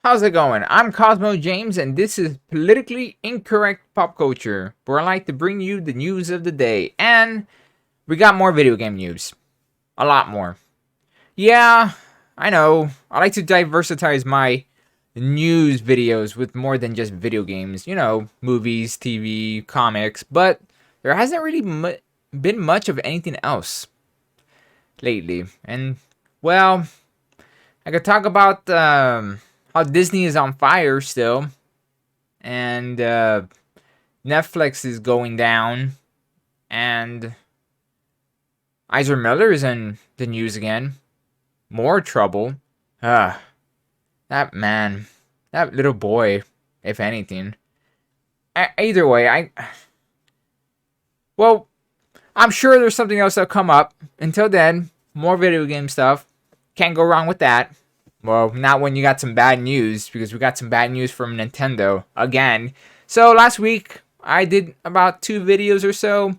How's it going? I'm Cosmo James, and this is Politically Incorrect Pop Culture, where I like to bring you the news of the day. And we got more video game news. A lot more. Yeah, I know. I like to diversify my news videos with more than just video games. You know, movies, TV, comics. But there hasn't really been much of anything else lately. And, well, I could talk about how Disney is on fire still, and Netflix is going down, and Ezra Miller is in the news again. More trouble. Ah, that man, that little boy, if anything. Either way, well, I'm sure there's something else that'll come up. Until then, more video game stuff. Can't go wrong with that. Well, not when you got some bad news, because we got some bad news from Nintendo again. So last week, I did about 2 videos or so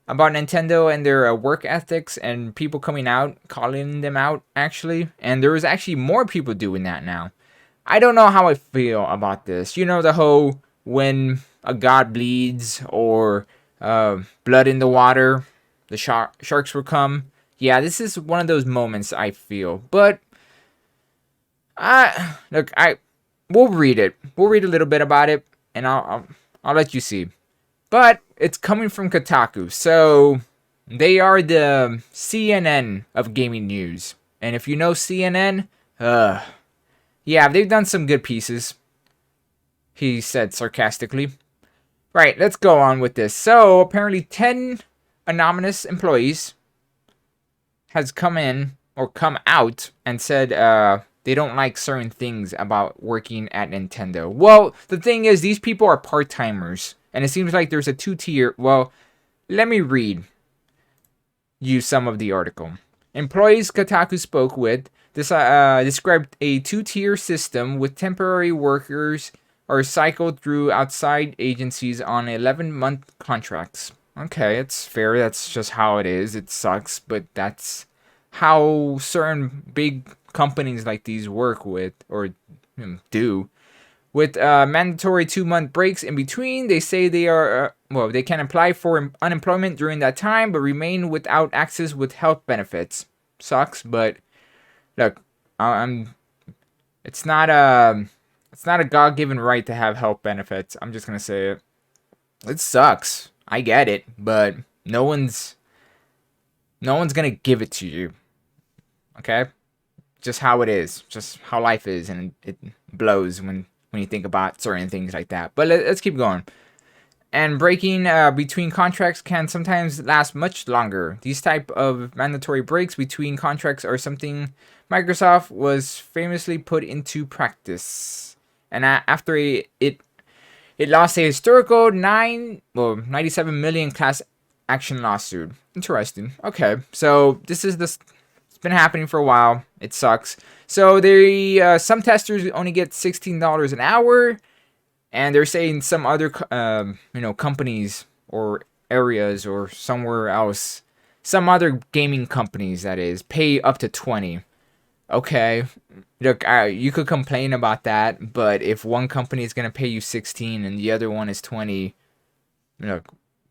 about Nintendo and their work ethics and people coming out, calling them out, actually. And there was actually more people doing that now. I don't know how I feel about this. You know, the whole when a god bleeds or blood in the water, the sharks will come. Yeah, this is one of those moments I feel. But we'll read it. We'll read a little bit about it, and I'll let you see. But it's coming from Kotaku, so they are the CNN of gaming news. And if you know CNN, yeah, they've done some good pieces. He said sarcastically. Right, let's go on with this. So apparently, 10 anonymous employees has come in or come out and said they don't like certain things about working at Nintendo. Well, the thing is, these people are part-timers, and it seems like there's a 2-tier. Well, let me read you some of the article. Employees Kotaku spoke with described a 2-tier system with temporary workers are cycled through outside agencies on 11-month contracts. Okay, it's fair. That's just how it is. It sucks, but that's how certain big companies like these work with, or do. With mandatory 2-month breaks in between, they say they are they can apply for unemployment during that time, but remain without access with health benefits. Sucks, but look, it's not a God-given right to have health benefits. I'm just gonna say it. It sucks. I get it, but no one's gonna give it to you. Okay, just how it is, just how life is, and it blows when you think about certain things like that. But let's keep going. And breaking between contracts can sometimes last much longer. These type of mandatory breaks between contracts are something Microsoft was famously put into practice. And after it lost a historical 97 million class action lawsuit. Interesting. Okay, so this is it's been happening for a while. It sucks. So some testers only get $16 an hour, and they're saying some other companies or areas or somewhere else, some other gaming companies that is, pay up to 20. Okay, look, you could complain about that, but if one company is gonna pay you 16 and the other one is 20,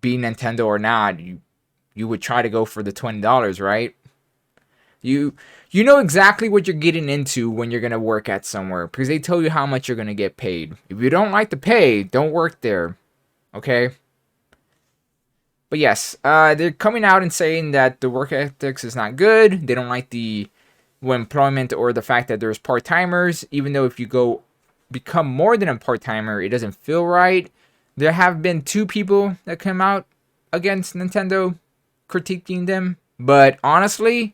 be Nintendo or not, you would try to go for the $20, right? You know exactly what you're getting into when you're gonna work at somewhere, because they tell you how much you're gonna get paid. If you don't like the pay, don't work there. Okay? But yes, they're coming out and saying that the work ethics is not good. They don't like the employment or the fact that there's part-timers. Even though if you become more than a part-timer, it doesn't feel right. There have been 2 people that come out against Nintendo critiquing them, but honestly,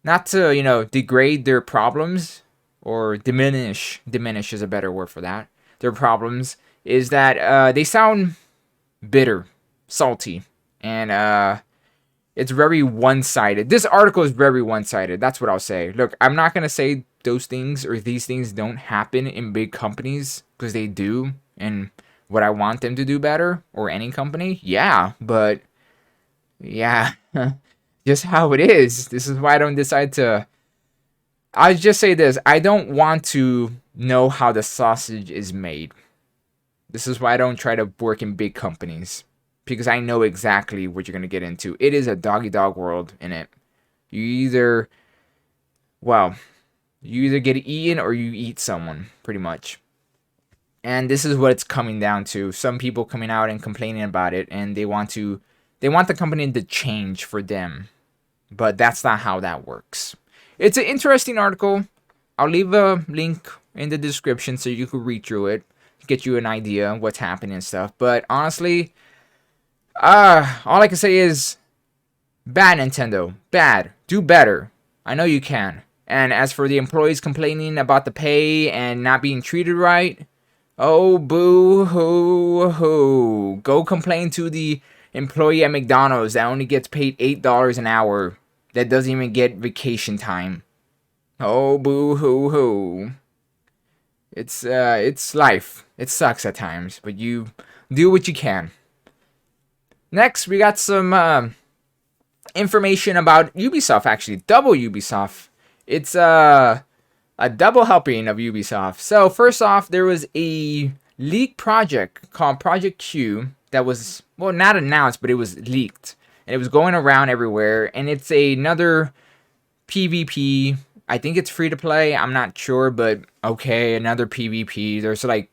not to degrade their problems or diminish is a better word for that, their problems, is that they sound bitter, salty, and it's very one-sided. This article is very one-sided. That's what I'll say. Look, I'm not going to say those things or these things don't happen in big companies, because they do. And would I want them to do better? Or any company? Yeah. But, yeah. Just how it is. This is why I don't decide to I'll just say this. I don't want to know how the sausage is made. This is why I don't try to work in big companies. Because I know exactly what you're going to get into. It is a doggy dog world in it. You either, well, you either get eaten or you eat someone, pretty much. And this is what it's coming down to. Some people coming out and complaining about it, and they want the company to change for them. But that's not how that works. It's an interesting article. I'll leave a link in the description so you can read through it, get you an idea of what's happening and stuff. But honestly, all I can say is bad, Nintendo. Bad. Do better. I know you can. And as for the employees complaining about the pay and not being treated right, oh, boo hoo hoo. Go complain to the employee at McDonald's that only gets paid $8 an hour, that doesn't even get vacation time. Oh, boo hoo hoo. It's life. It sucks at times, but you do what you can. Next, we got some information about Ubisoft, actually. Double Ubisoft. It's a double helping of Ubisoft. So, first off, there was a leaked project called Project Q that was, well, not announced, but it was leaked. And it was going around everywhere. And it's another PvP. I think it's free to play. I'm not sure, but okay, another PvP. There's like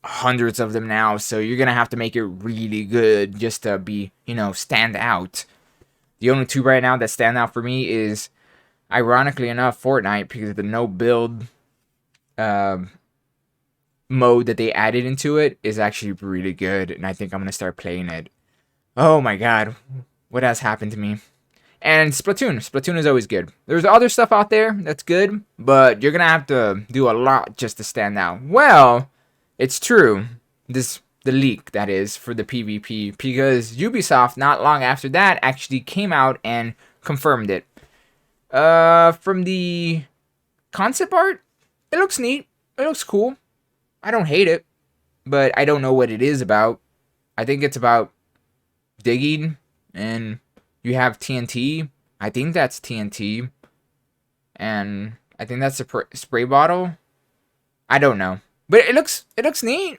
hundreds of them now, so you're gonna have to make it really good just to be, stand out. The only two right now that stand out for me is, ironically enough, Fortnite, because of the no build mode that they added into it is actually really good, and I think I'm gonna start playing it. Oh my god, what has happened to me? And Splatoon is always good. There's other stuff out there that's good, but you're gonna have to do a lot just to stand out. Well, it's true. The leak, that is, for the PvP, because Ubisoft, not long after that, actually came out and confirmed it. From the concept art, it looks neat. It looks cool. I don't hate it, but I don't know what it is about. I think it's about digging, and you have TNT. I think that's TNT. And I think that's a spray bottle. I don't know. But it looks neat.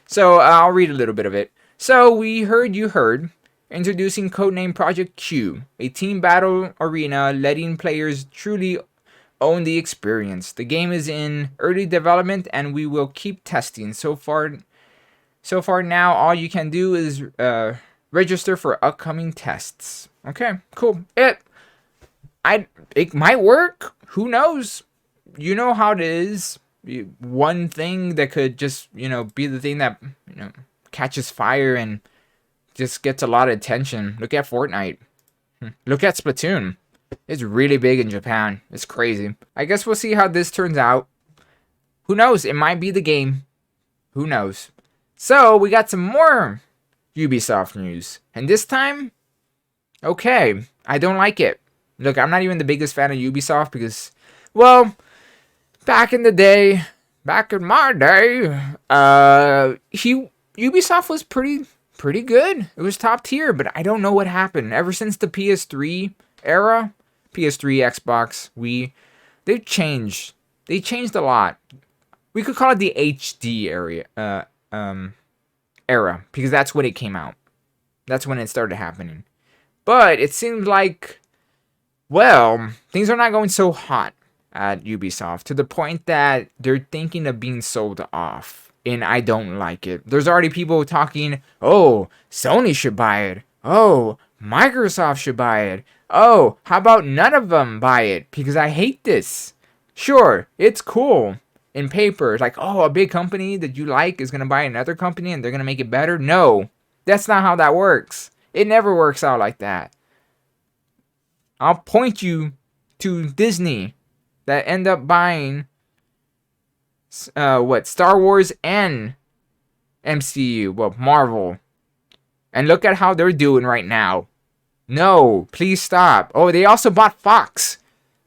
So I'll read a little bit of it. So we heard you heard. Introducing codename Project Q, a team battle arena letting players truly own the experience. The game is in early development and we will keep testing. So far now, all you can do is register for upcoming tests. Okay, cool. It might work. Who knows? You know how it is. One thing that could just, be the thing that, catches fire and just gets a lot of attention. Look at Fortnite. Look at Splatoon. It's really big in Japan. It's crazy. I guess we'll see how this turns out. Who knows? It might be the game. Who knows? So, we got some more Ubisoft news. And this time, okay, I don't like it. Look, I'm not even the biggest fan of Ubisoft because, well, back in my day, Ubisoft was pretty good. It was top tier, but I don't know what happened. Ever since the PS3 era, PS3, Xbox, Wii, they've changed. They changed a lot. We could call it the HD era, because that's when it came out. That's when it started happening. But it seems like, well, things are not going so hot at Ubisoft to the point that they're thinking of being sold off. And I don't like it. There's already people talking, oh, Sony should buy it. Oh, Microsoft should buy it. Oh, how about none of them buy it? Because I hate this. Sure, it's cool in paper. It's like, oh, a big company that you like is going to buy another company and they're going to make it better. No, that's not how that works. It never works out like that. I'll point you to Disney that end up buying Star Wars and MCU, well, Marvel. And look at how they're doing right now. No, please stop. Oh, they also bought Fox.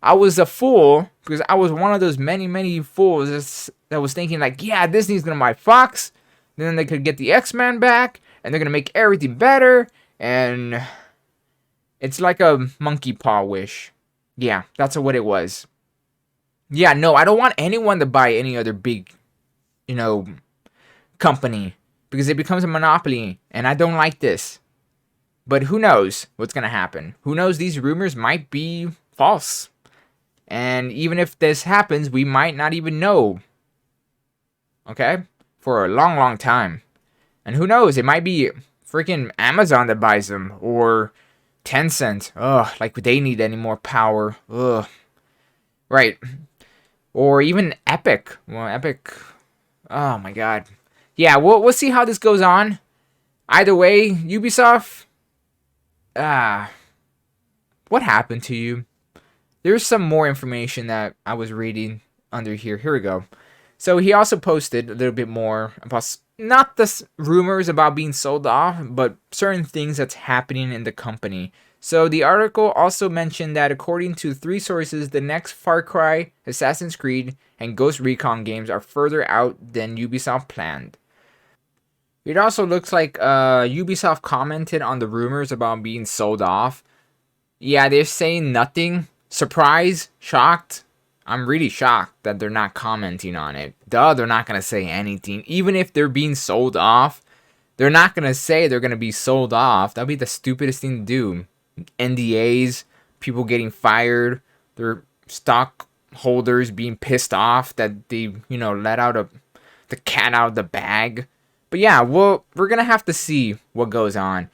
I was a fool because I was one of those many fools that was thinking like, yeah, Disney's going to buy Fox. Then they could get the X-Men back and they're going to make everything better. And it's like a monkey paw wish. Yeah, that's what it was. Yeah, no, I don't want anyone to buy any other big, you know, company because it becomes a monopoly, and I don't like this. But who knows what's gonna happen? Who knows? These rumors might be false, and even if this happens, we might not even know. Okay, for a long, long time. And who knows? It might be freaking Amazon that buys them or Tencent. Ugh, like they need any more power. Ugh. Right. Or even Epic. Well, Epic. Oh my god. Yeah, we'll see how this goes on. Either way, Ubisoft. Ah, what happened to you? There's some more information that I was reading under here. Here we go. So he also posted a little bit more about not the rumors about being sold off, but certain things that's happening in the company. So the article also mentioned that according to three sources, the next Far Cry, Assassin's Creed, and Ghost Recon games are further out than Ubisoft planned. It also looks like Ubisoft commented on the rumors about being sold off. Yeah, they're saying nothing. Surprise? Shocked? I'm really shocked that they're not commenting on it. Duh, they're not going to say anything. Even if they're being sold off, they're not going to say they're going to be sold off. That'd be the stupidest thing to do. NDAs, people getting fired, their stockholders being pissed off that they, let out the cat out of the bag. But yeah, we're going to have to see what goes on.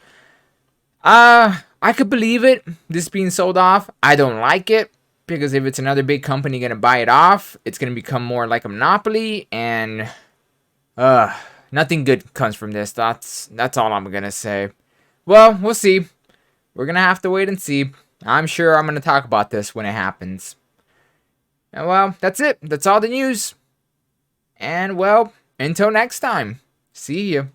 I could believe it, this being sold off. I don't like it because if it's another big company gonna buy it off, it's gonna become more like a monopoly, and nothing good comes from this. That's all I'm gonna say. Well, we'll see. We're gonna have to wait and see. I'm sure I'm gonna talk about this when it happens. And well, that's it. That's all the news. And well, until next time. See you.